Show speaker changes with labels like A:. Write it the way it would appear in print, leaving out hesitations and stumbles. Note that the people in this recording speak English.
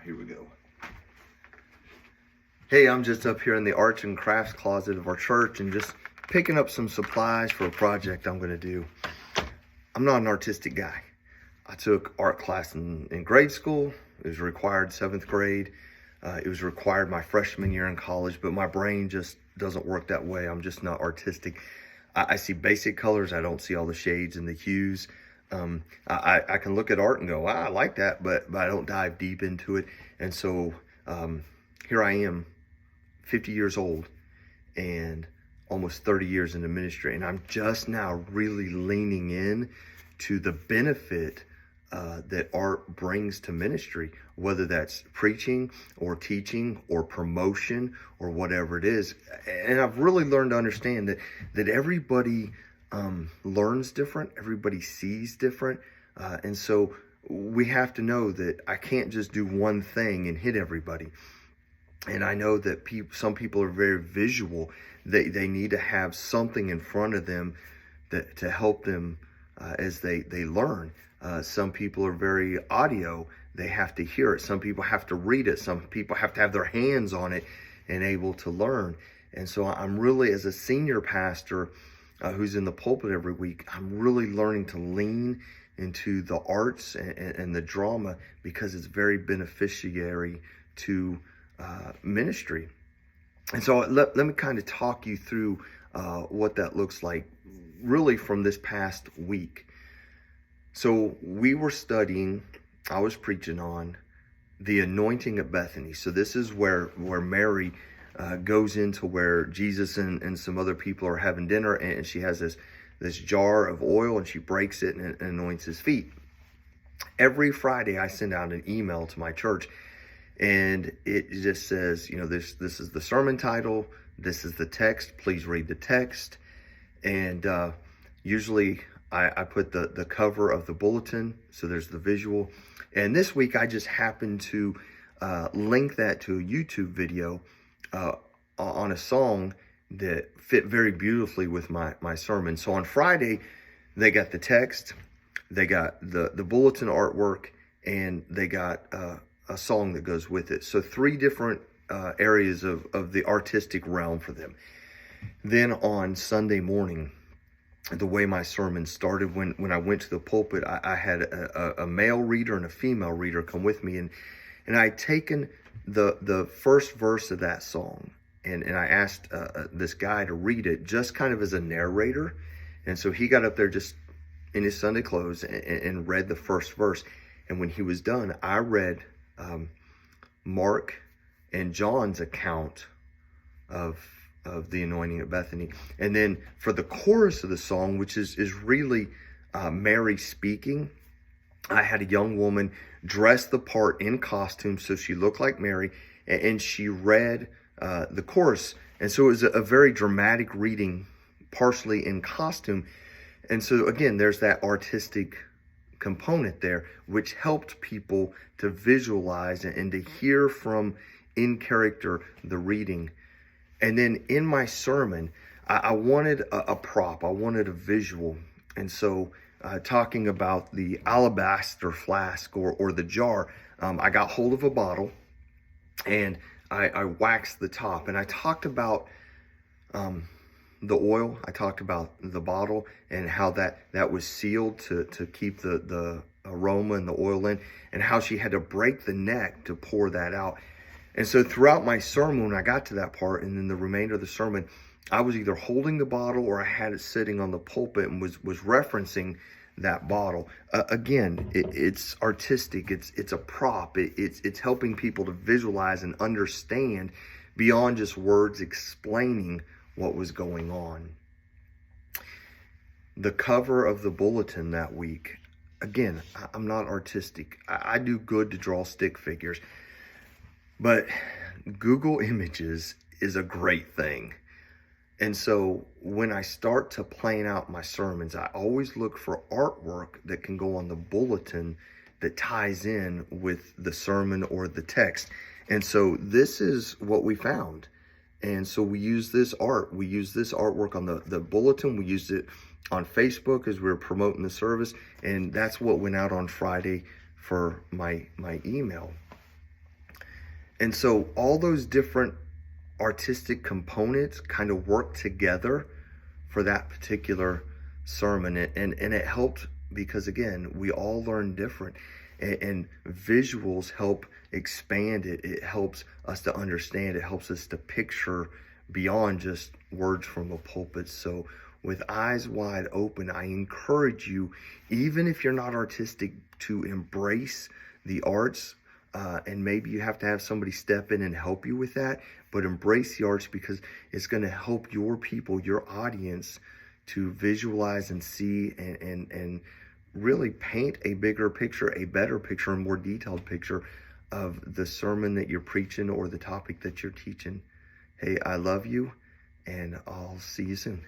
A: Here we go. Hey, I'm just up here in the arts and crafts closet of our church and just picking up some supplies for a project I'm going to do. I'm not an artistic guy. I took art class in grade school. It was required 7th grade. It was required my freshman year in college, but my brain just doesn't work that way. I'm just not artistic. I see basic colors. I don't see all the shades and the hues. I can look at art and go, wow, I like that, but I don't dive deep into it. And so here I am, 50 years old and almost 30 years into ministry. And I'm just now really leaning in to the benefit that art brings to ministry, whether that's preaching or teaching or promotion or whatever it is. And I've really learned to understand that everybody learns different, everybody sees different. And so we have to know that I can't just do one thing and hit everybody. And I know that some people are very visual. They need to have something in front of them to help them as they learn. Some people are very audio. They have to hear it. Some people have to read it. Some people have to have their hands on it and able to learn. And so I'm really, as a senior pastor who's in the pulpit every week, I'm really learning to lean into the arts and the drama because it's very beneficiary to ministry. And so let me kind of talk you through what that looks like really from this past week. So we were studying, I was preaching on the anointing at Bethany. So this is where Mary goes into where Jesus and some other people are having dinner, and she has this jar of oil and she breaks it and anoints his feet. Every Friday I send out an email to my church and it just says, this is the sermon title, this is the text, please read the text. And usually I put the cover of the bulletin, so there's the visual. And this week I just happened to link that to a YouTube video on a song that fit very beautifully with my sermon. So on Friday, they got the text, they got the bulletin artwork, and they got a song that goes with it. So 3 different areas of the artistic realm for them. Then on Sunday morning, the way my sermon started, when I went to the pulpit, I had a male reader and a female reader come with me, and I'd taken the first verse of that song, and I asked this guy to read it just kind of as a narrator. And so he got up there just in his Sunday clothes and read the first verse. And when he was done, I read Mark and John's account of the anointing at Bethany. And then for the chorus of the song, which is really Mary speaking, I had a young woman dress the part in costume so she looked like Mary, and she read the chorus. And so it was a very dramatic reading, partially in costume. And so again, there's that artistic component there, which helped people to visualize and to hear from in character the reading. And then in my sermon, I wanted a prop, I wanted a visual. And so talking about the alabaster flask or the jar, I got hold of a bottle and I waxed the top, and I talked about the oil. I talked about the bottle and how that was sealed to keep the aroma and the oil in, and how she had to break the neck to pour that out. And so throughout my sermon, when I got to that part, and then the remainder of the sermon, I was either holding the bottle or I had it sitting on the pulpit and was referencing that bottle. Again, it's artistic. It's a prop. It's helping people to visualize and understand beyond just words explaining what was going on. The cover of the bulletin that week, again, I'm not artistic. I do good to draw stick figures, but Google Images is a great thing. And so when I start to plan out my sermons, I always look for artwork that can go on the bulletin that ties in with the sermon or the text. And so this is what we found. And so we use this art. We use this artwork on the bulletin. We used it on Facebook as we were promoting the service. And that's what went out on Friday for my email. And so all those different artistic components kind of work together for that particular sermon. And it helped because, again, we all learn different. And visuals help expand it. It helps us to understand. It helps us to picture beyond just words from a pulpit. So with eyes wide open, I encourage you, even if you're not artistic, to embrace the arts. And maybe you have to have somebody step in and help you with that, but embrace the arts because it's going to help your people, your audience, to visualize and see and really paint a bigger picture, a better picture, a more detailed picture of the sermon that you're preaching or the topic that you're teaching. Hey, I love you, and I'll see you soon.